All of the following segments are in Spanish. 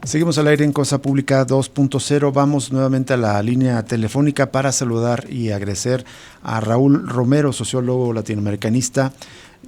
Seguimos al aire en Cosa Pública 2.0. Vamos nuevamente a la línea telefónica para saludar y agradecer a Raúl Romero, sociólogo latinoamericanista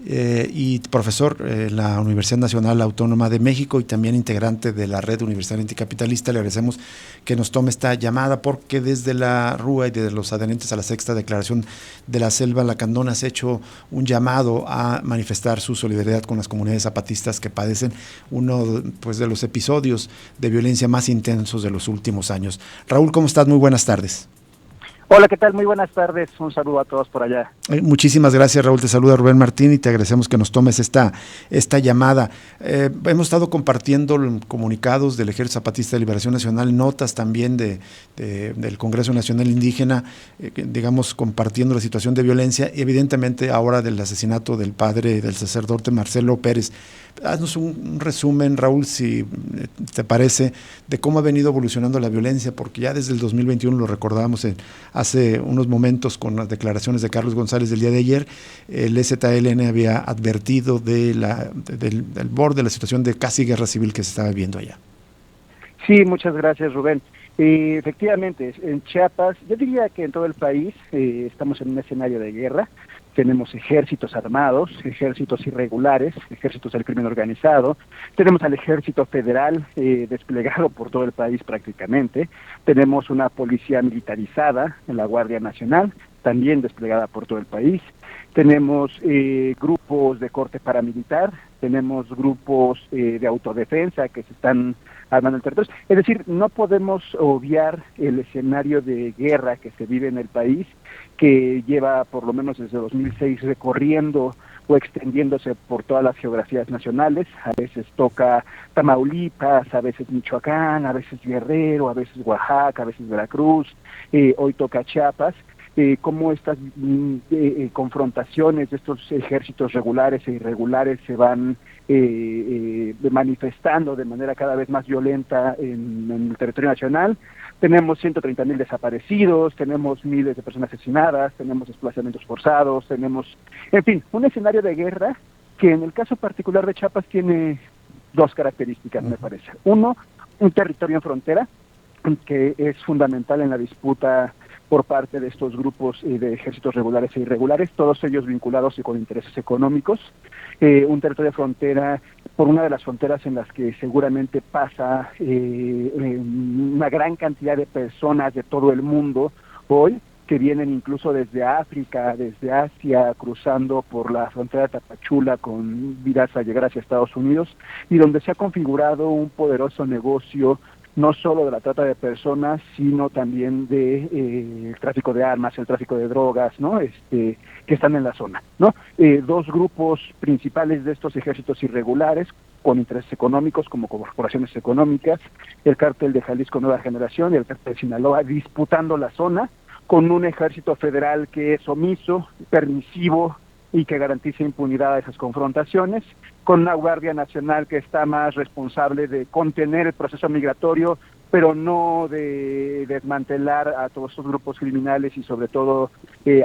y profesor en la Universidad Nacional Autónoma de México y también integrante de la Red Universitaria Anticapitalista. Le agradecemos que nos tome esta llamada porque desde la RUA y desde los adherentes a la sexta declaración de la Selva Lacandona se ha hecho un llamado a manifestar su solidaridad con las comunidades zapatistas que padecen uno pues, de los episodios de violencia más intensos de los últimos años. Raúl, ¿cómo estás? Muy buenas tardes. Hola, ¿qué tal? Muy buenas tardes. Un saludo a todos por allá. Muchísimas gracias, Raúl. Te saluda Rubén Martín y te agradecemos que nos tomes esta llamada. Hemos estado compartiendo comunicados del Ejército Zapatista de Liberación Nacional, notas también del Congreso Nacional Indígena, digamos, compartiendo la situación de violencia y evidentemente ahora del asesinato del padre del sacerdote Marcelo Pérez. Haznos un resumen, Raúl, si te parece, de cómo ha venido evolucionando la violencia, porque ya desde el 2021 lo recordábamos hace unos momentos con las declaraciones de Carlos González del día de ayer. El EZLN había advertido del borde de la situación de casi guerra civil que se estaba viviendo allá. Sí, muchas gracias, Rubén. Efectivamente, en Chiapas, yo diría que en todo el país estamos en un escenario de guerra. Tenemos ejércitos armados, ejércitos irregulares, ejércitos del crimen organizado, tenemos al ejército federal desplegado por todo el país prácticamente, tenemos una policía militarizada, la Guardia Nacional, también desplegada por todo el país, tenemos grupos de corte paramilitar, tenemos grupos de autodefensa que se están armando el territorio. Es decir, no podemos obviar el escenario de guerra que se vive en el país, que lleva por lo menos desde 2006 recorriendo o extendiéndose por todas las geografías nacionales. A veces toca Tamaulipas, a veces Michoacán, a veces Guerrero, a veces Oaxaca, a veces Veracruz, hoy toca Chiapas. Cómo estas confrontaciones de estos ejércitos regulares e irregulares se van manifestando de manera cada vez más violenta en el territorio nacional. Tenemos 130,000 desaparecidos, tenemos miles de personas asesinadas, tenemos desplazamientos forzados, tenemos, en fin, un escenario de guerra que en el caso particular de Chiapas tiene dos características, me parece. Uno, un territorio en frontera, que es fundamental en la disputa por parte de estos grupos de ejércitos regulares e irregulares, todos ellos vinculados y con intereses económicos. Un territorio de frontera, por una de las fronteras en las que seguramente pasa una gran cantidad de personas de todo el mundo hoy, que vienen incluso desde África, desde Asia, cruzando por la frontera de Tapachula con vidas a llegar hacia Estados Unidos, y donde se ha configurado un poderoso negocio no solo de la trata de personas, sino también de el tráfico de armas, el tráfico de drogas, ¿no? Que están en la zona, ¿no? Dos grupos principales de estos ejércitos irregulares, con intereses económicos como corporaciones económicas, el cártel de Jalisco Nueva Generación y el cártel de Sinaloa, disputando la zona, con un ejército federal que es omiso, permisivo y que garantiza impunidad a esas confrontaciones, con una Guardia Nacional que está más responsable de contener el proceso migratorio, pero no de desmantelar a todos estos grupos criminales y sobre todo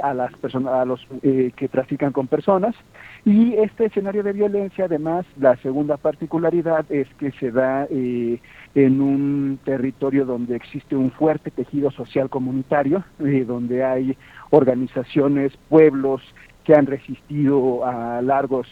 a las personas, a los que trafican con personas. Y este escenario de violencia, además, la segunda particularidad es que se da en un territorio donde existe un fuerte tejido social comunitario, donde hay organizaciones, pueblos que han resistido a largos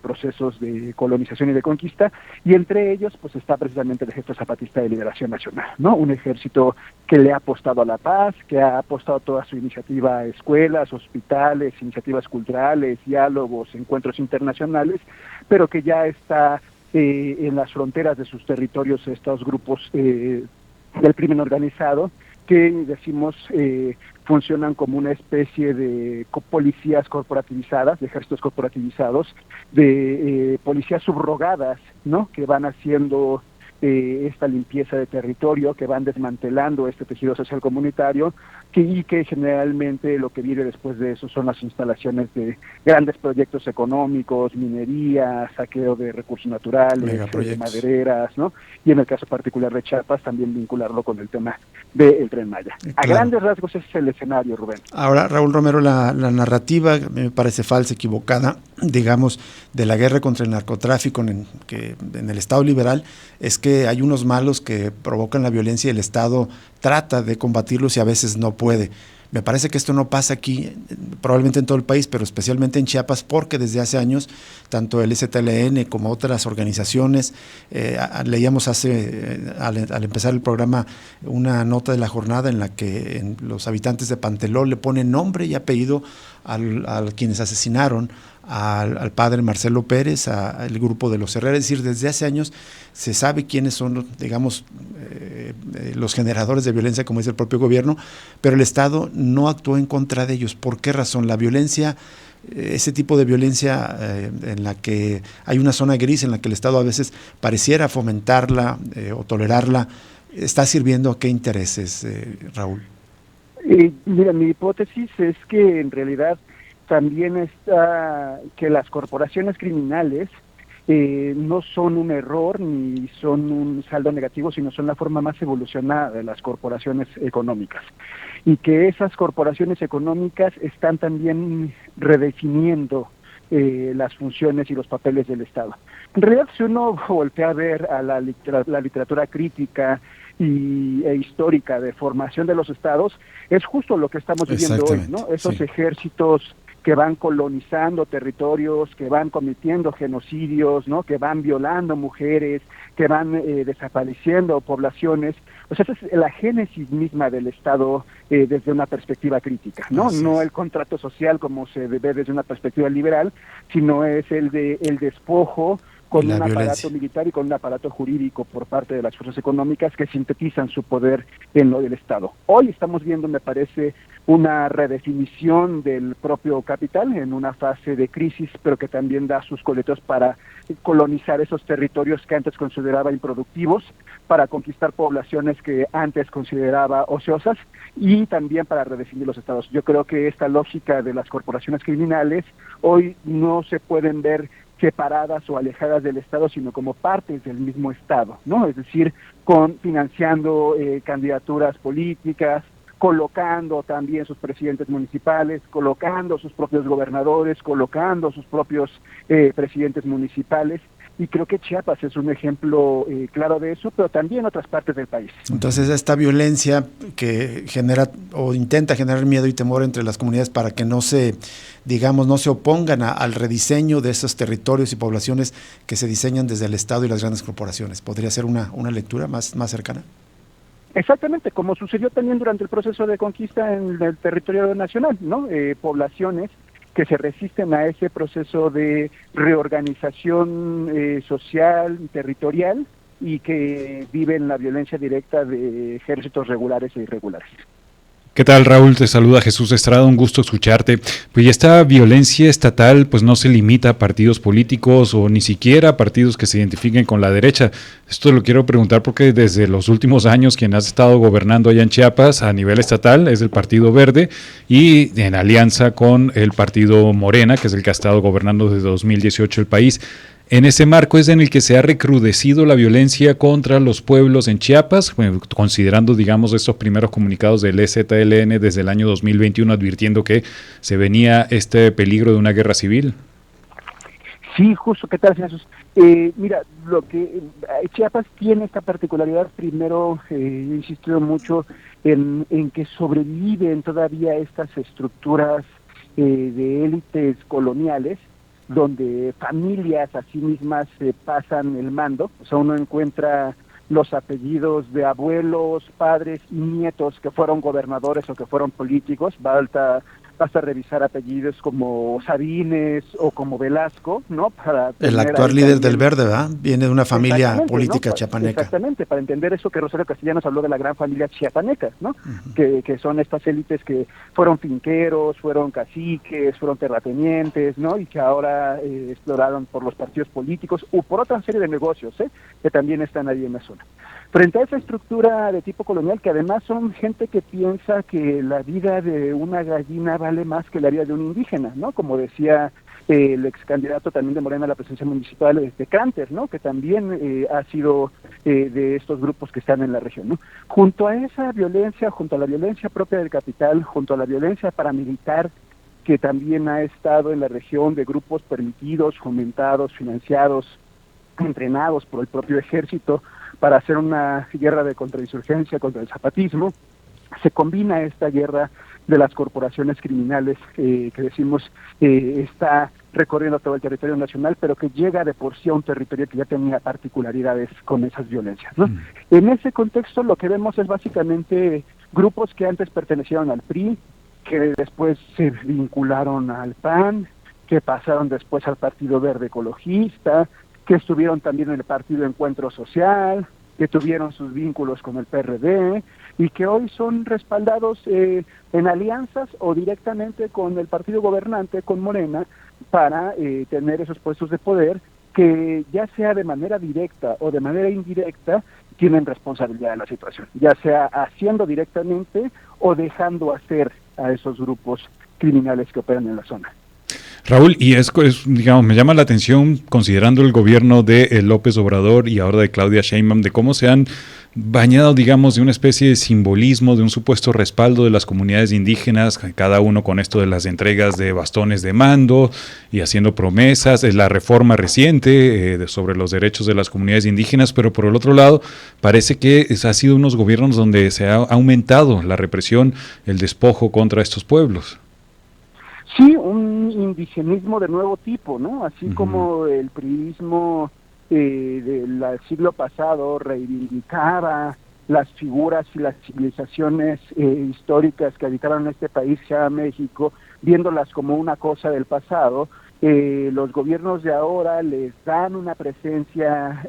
procesos de colonización y de conquista, y entre ellos pues está precisamente el Ejército Zapatista de Liberación Nacional, ¿no? Un ejército que le ha apostado a la paz, que ha apostado toda su iniciativa a escuelas, hospitales, iniciativas culturales, diálogos, encuentros internacionales, pero que ya está en las fronteras de sus territorios estos grupos del crimen organizado, que decimos funcionan como una especie de policías corporativizadas, de ejércitos corporativizados, de policías subrogadas, ¿no? Que van haciendo esta limpieza de territorio, que van desmantelando este tejido social comunitario, y que generalmente lo que viene después de eso son las instalaciones de grandes proyectos económicos, minería, saqueo de recursos naturales, madereras, ¿no? Y en el caso particular de Chiapas, también vincularlo con el tema del Tren Maya. A grandes rasgos ese es el escenario, Rubén. Ahora, Raúl Romero, la narrativa me parece falsa, equivocada, digamos, de la guerra contra el narcotráfico en el Estado liberal, es que que hay unos malos que provocan la violencia y el Estado trata de combatirlos y a veces no puede. Me parece que esto no pasa aquí, probablemente en todo el país, pero especialmente en Chiapas, porque desde hace años, tanto el STLN como otras organizaciones, leíamos al empezar el programa una nota de la jornada en la que los habitantes de Panteló le ponen nombre y apellido a quienes asesinaron al padre Marcelo Pérez, al grupo de los Herrera. Es decir, desde hace años se sabe quiénes son, digamos, los generadores de violencia, como dice el propio gobierno, pero el Estado no actuó en contra de ellos. ¿Por qué razón? La violencia, ese tipo de violencia en la que hay una zona gris, en la que el Estado a veces pareciera fomentarla o tolerarla, ¿está sirviendo a qué intereses, Raúl? Mira, mi hipótesis es que en realidad también está que las corporaciones criminales no son un error ni son un saldo negativo, sino son la forma más evolucionada de las corporaciones económicas. Y que esas corporaciones económicas están también redefiniendo las funciones y los papeles del Estado. En realidad, si uno voltea a ver a la literatura crítica e histórica de formación de los estados, es justo lo que estamos viviendo hoy, ¿no? Esos ejércitos que van colonizando territorios, que van cometiendo genocidios, ¿no? Que van violando mujeres, que van desapareciendo poblaciones. O sea, esa es la génesis misma del Estado desde una perspectiva crítica, ¿no? No el contrato social como se ve desde una perspectiva liberal, sino es el despojo con un aparato militar y con un aparato jurídico por parte de las fuerzas económicas que sintetizan su poder en lo del Estado. Hoy estamos viendo, me parece, una redefinición del propio capital en una fase de crisis, pero que también da sus coletos para colonizar esos territorios que antes consideraba improductivos, para conquistar poblaciones que antes consideraba ociosas y también para redefinir los estados. Yo creo que esta lógica de las corporaciones criminales hoy no se pueden ver separadas o alejadas del Estado, sino como partes del mismo Estado, ¿no? Es decir, financiando candidaturas políticas, colocando también sus presidentes municipales, colocando sus propios gobernadores, colocando sus propios presidentes municipales, y creo que Chiapas es un ejemplo claro de eso, pero también otras partes del país. Entonces, esta violencia que genera o intenta generar miedo y temor entre las comunidades para que no se opongan al rediseño de esos territorios y poblaciones que se diseñan desde el Estado y las grandes corporaciones. ¿Podría ser una lectura más cercana? Exactamente, como sucedió también durante el proceso de conquista en el territorio nacional, ¿no? Poblaciones que se resisten a ese proceso de reorganización social y territorial y que viven la violencia directa de ejércitos regulares e irregulares. ¿Qué tal, Raúl? Te saluda Jesús Estrada, un gusto escucharte. Pues esta violencia estatal pues no se limita a partidos políticos o ni siquiera a partidos que se identifiquen con la derecha. Esto lo quiero preguntar porque desde los últimos años quien ha estado gobernando allá en Chiapas a nivel estatal es el Partido Verde y en alianza con el Partido Morena, que es el que ha estado gobernando desde 2018 el país. En ese marco es en el que se ha recrudecido la violencia contra los pueblos en Chiapas, considerando, digamos, estos primeros comunicados del STLN desde el año 2021 advirtiendo que se venía este peligro de una guerra civil. Sí, justo, ¿qué tal, Jesús? Mira, lo que Chiapas tiene esta particularidad, primero, he insistido mucho en que sobreviven todavía estas estructuras de élites coloniales, donde familias a sí mismas pasan el mando. O sea, uno encuentra los apellidos de abuelos, padres y nietos que fueron gobernadores o que fueron políticos. Basta revisar apellidos como Sabines o como Velasco, ¿no? El actual líder del Verde, ¿verdad? Viene de una familia política, ¿no? Chiapaneca. Exactamente, para entender eso que Rosario Castellanos habló de la gran familia chiapaneca, ¿no? Que son estas élites que fueron finqueros, fueron caciques, fueron terratenientes, ¿no? Y que ahora exploraron por los partidos políticos o por otra serie de negocios, que también están ahí en la zona. Frente a esa estructura de tipo colonial, que además son gente que piensa que la vida de una gallina vale más que la vida de un indígena, ¿no? Como decía el ex candidato también de Morena a la presidencia municipal, Canter, ¿no? Que también ha sido de estos grupos que están en la región, ¿no? Junto a esa violencia, junto a la violencia propia del capital, junto a la violencia paramilitar que también ha estado en la región de grupos permitidos, fomentados, financiados, entrenados por el propio ejército, para hacer una guerra de contrainsurgencia contra el zapatismo. Se combina esta guerra de las corporaciones criminales que decimos está recorriendo todo el territorio nacional, pero que llega de por sí a un territorio que ya tenía particularidades con esas violencias, ¿no? En ese contexto lo que vemos es básicamente grupos que antes pertenecieron al PRI, que después se vincularon al PAN, que pasaron después al Partido Verde Ecologista, que estuvieron también en el Partido Encuentro Social, que tuvieron sus vínculos con el PRD y que hoy son respaldados en alianzas o directamente con el partido gobernante, con Morena, para tener esos puestos de poder que ya sea de manera directa o de manera indirecta tienen responsabilidad de la situación, ya sea haciendo directamente o dejando hacer a esos grupos criminales que operan en la zona. Raúl, y digamos, me llama la atención, considerando el gobierno de López Obrador y ahora de Claudia Sheinbaum, de cómo se han bañado, digamos, de una especie de simbolismo, de un supuesto respaldo de las comunidades indígenas, cada uno con esto de las entregas de bastones de mando y haciendo promesas, la reforma reciente sobre los derechos de las comunidades indígenas, pero por el otro lado, parece que ha sido unos gobiernos donde se ha aumentado la represión, el despojo contra estos pueblos. Sí, un indigenismo de nuevo tipo, ¿no? Así como el priismo del siglo pasado reivindicaba las figuras y las civilizaciones históricas que habitaron este país, sea México, viéndolas como una cosa del pasado, los gobiernos de ahora les dan una presencia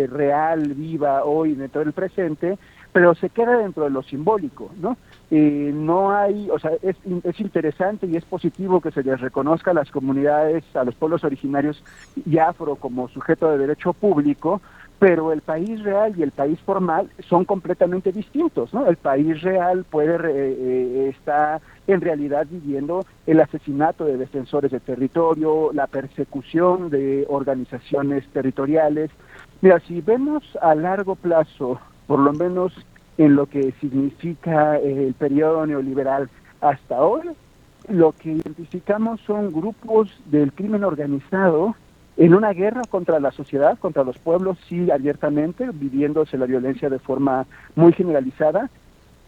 real, viva, hoy dentro del presente, pero se queda dentro de lo simbólico, ¿no? No hay, o sea, es interesante y es positivo que se les reconozca a las comunidades, a los pueblos originarios y afro como sujeto de derecho público, pero el país real y el país formal son completamente distintos, ¿no? El país real está en realidad viviendo el asesinato de defensores de territorio, la persecución de organizaciones territoriales. Mira, si vemos a largo plazo, por lo menos en lo que significa el periodo neoliberal hasta hoy, lo que identificamos son grupos del crimen organizado en una guerra contra la sociedad, contra los pueblos, sí, abiertamente, viviéndose la violencia de forma muy generalizada,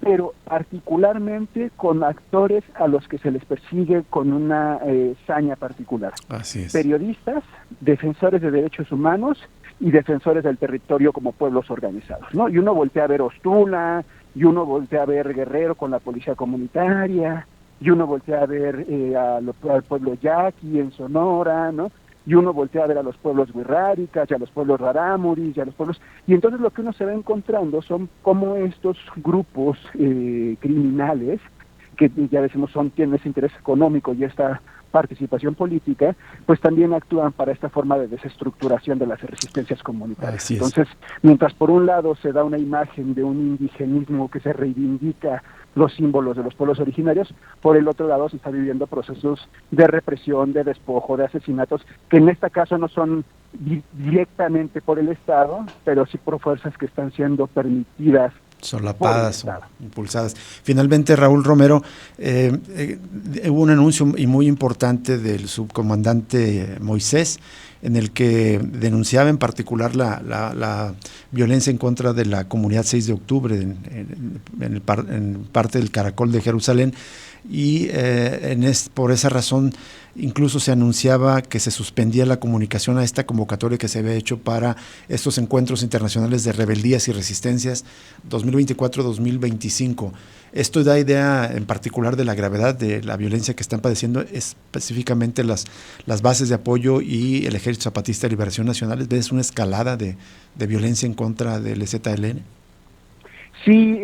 pero particularmente con actores a los que se les persigue con una saña particular. Así es. Periodistas, defensores de derechos humanos y defensores del territorio como pueblos organizados, ¿no? Y uno voltea a ver Ostula, y uno voltea a ver Guerrero con la policía comunitaria, y uno voltea a ver al pueblo yaqui en Sonora, ¿no? Y uno voltea a ver a los pueblos wixárikas, y a los pueblos rarámuris, y a los pueblos... Y entonces lo que uno se va encontrando son como estos grupos criminales, que ya decimos tienen ese interés económico y esta participación política, pues también actúan para esta forma de desestructuración de las resistencias comunitarias. Entonces, mientras por un lado se da una imagen de un indigenismo que se reivindica los símbolos de los pueblos originarios, por el otro lado se está viviendo procesos de represión, de despojo, de asesinatos, que en este caso no son directamente por el Estado, pero sí por fuerzas que están siendo permitidas, solapadas o impulsadas. Finalmente, Raúl Romero, hubo un anuncio y muy importante del subcomandante Moisés, en el que denunciaba en particular la violencia en contra de la comunidad 6 de octubre en parte del Caracol de Jerusalén, y por esa razón incluso se anunciaba que se suspendía la comunicación a esta convocatoria que se había hecho para estos encuentros internacionales de rebeldías y resistencias 2024-2025. Esto da idea en particular de la gravedad de la violencia que están padeciendo específicamente las bases de apoyo y el Ejército Zapatista de Liberación Nacional. ¿Ves una escalada de violencia en contra del EZLN? Sí,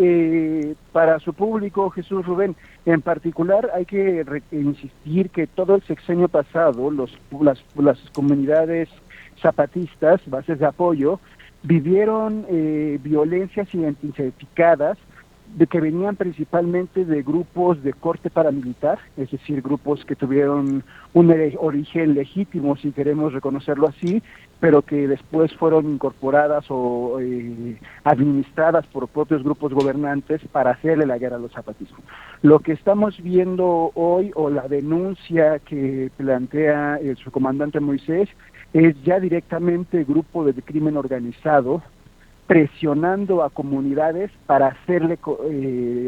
para su público, Jesús Rubén, en particular hay que insistir que todo el sexenio pasado las comunidades zapatistas, bases de apoyo, vivieron violencias identificadas de que venían principalmente de grupos de corte paramilitar, es decir, grupos que tuvieron un origen legítimo, si queremos reconocerlo así, pero que después fueron incorporadas o administradas por propios grupos gobernantes para hacerle la guerra a los zapatistas. Lo que estamos viendo hoy, o la denuncia que plantea el subcomandante Moisés, es ya directamente grupo de crimen organizado, presionando a comunidades para hacerle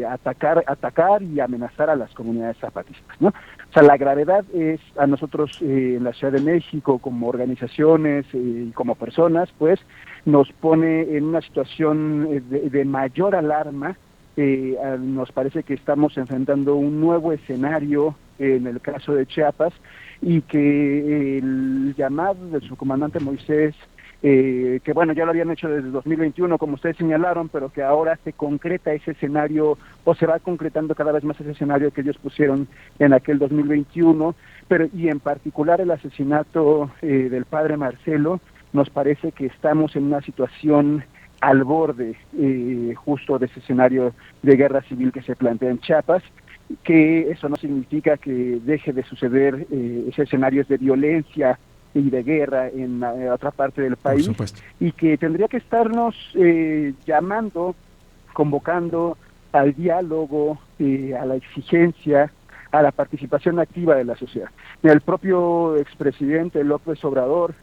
atacar y amenazar a las comunidades zapatistas, ¿no? O sea, la gravedad es a nosotros en la Ciudad de México, como organizaciones y como personas, pues nos pone en una situación de mayor alarma. Nos parece que estamos enfrentando un nuevo escenario en el caso de Chiapas, y que el llamado del subcomandante Moisés, que bueno, ya lo habían hecho desde 2021, como ustedes señalaron, pero que ahora se concreta ese escenario, o se va concretando cada vez más ese escenario que ellos pusieron en aquel 2021, pero y en particular el asesinato del padre Marcelo. Nos parece que estamos en una situación al borde justo de ese escenario de guerra civil que se plantea en Chiapas, que eso no significa que deje de suceder ese escenarios de violencia y de guerra en otra parte del país, y que tendría que estarnos llamando, convocando al diálogo, a la exigencia, a la participación activa de la sociedad. El propio expresidente López Obrador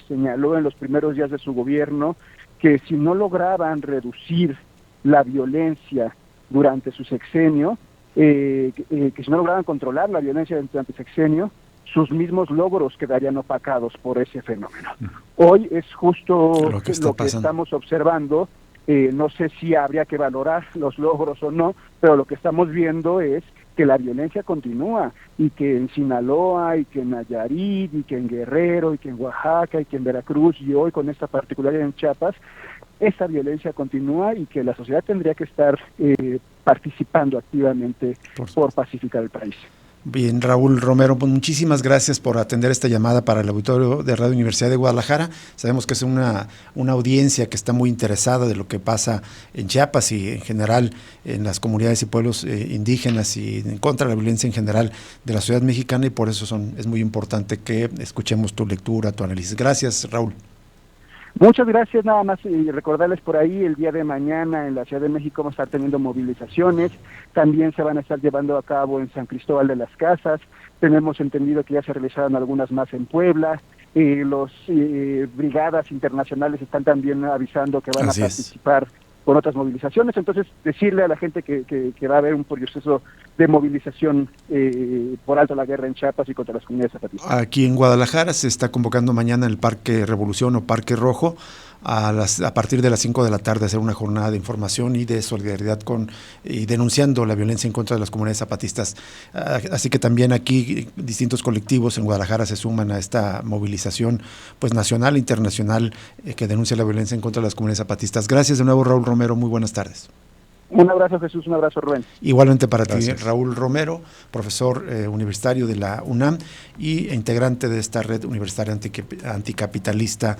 señaló en los primeros días de su gobierno que si no lograban reducir la violencia durante su sexenio, que si no lograban controlar la violencia durante el sexenio, sus mismos logros quedarían opacados por ese fenómeno. Hoy es justo lo que estamos observando. No sé si habría que valorar los logros o no, pero lo que estamos viendo es que la violencia continúa, y que en Sinaloa, y que en Nayarit, y que en Guerrero, y que en Oaxaca, y que en Veracruz, y hoy con esta particularidad en Chiapas, esa violencia continúa, y que la sociedad tendría que estar participando activamente por pacificar el país. Bien, Raúl Romero, pues muchísimas gracias por atender esta llamada para el auditorio de Radio Universidad de Guadalajara. Sabemos que es una audiencia que está muy interesada de lo que pasa en Chiapas y en general en las comunidades y pueblos indígenas, y en contra de la violencia en general de la sociedad mexicana, y por eso es muy importante que escuchemos tu lectura, tu análisis. Gracias, Raúl. Muchas gracias, nada más y recordarles por ahí, el día de mañana en la Ciudad de México vamos a estar teniendo movilizaciones, también se van a estar llevando a cabo en San Cristóbal de las Casas, tenemos entendido que ya se realizaron algunas más en Puebla, los brigadas internacionales están también avisando que van a participar con otras movilizaciones. Entonces, decirle a la gente que va a haber un proceso de movilización por alto la guerra en Chiapas y contra las comunidades zapatistas. Aquí en Guadalajara se está convocando mañana en el Parque Revolución o Parque Rojo a partir de las 5 de la tarde a hacer una jornada de información y de solidaridad y denunciando la violencia en contra de las comunidades zapatistas. Así que también aquí distintos colectivos en Guadalajara se suman a esta movilización pues nacional e internacional que denuncia la violencia en contra de las comunidades zapatistas. Gracias de nuevo, Raúl Romero, muy buenas tardes. Un abrazo, Jesús, un abrazo, Rubén. Igualmente para ti, Raúl Romero, profesor universitario de la UNAM y integrante de esta red universitaria anticapitalista,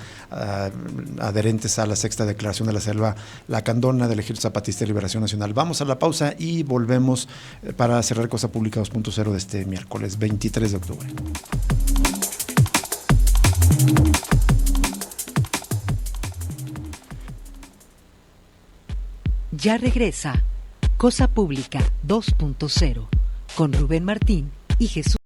adherentes a la sexta declaración de la selva lacandona del Ejército Zapatista de Liberación Nacional. Vamos a la pausa y volvemos para cerrar Cosa Pública 2.0 de este miércoles 23 de octubre. Ya regresa Cosa Pública 2.0 con Rubén Martín y Jesús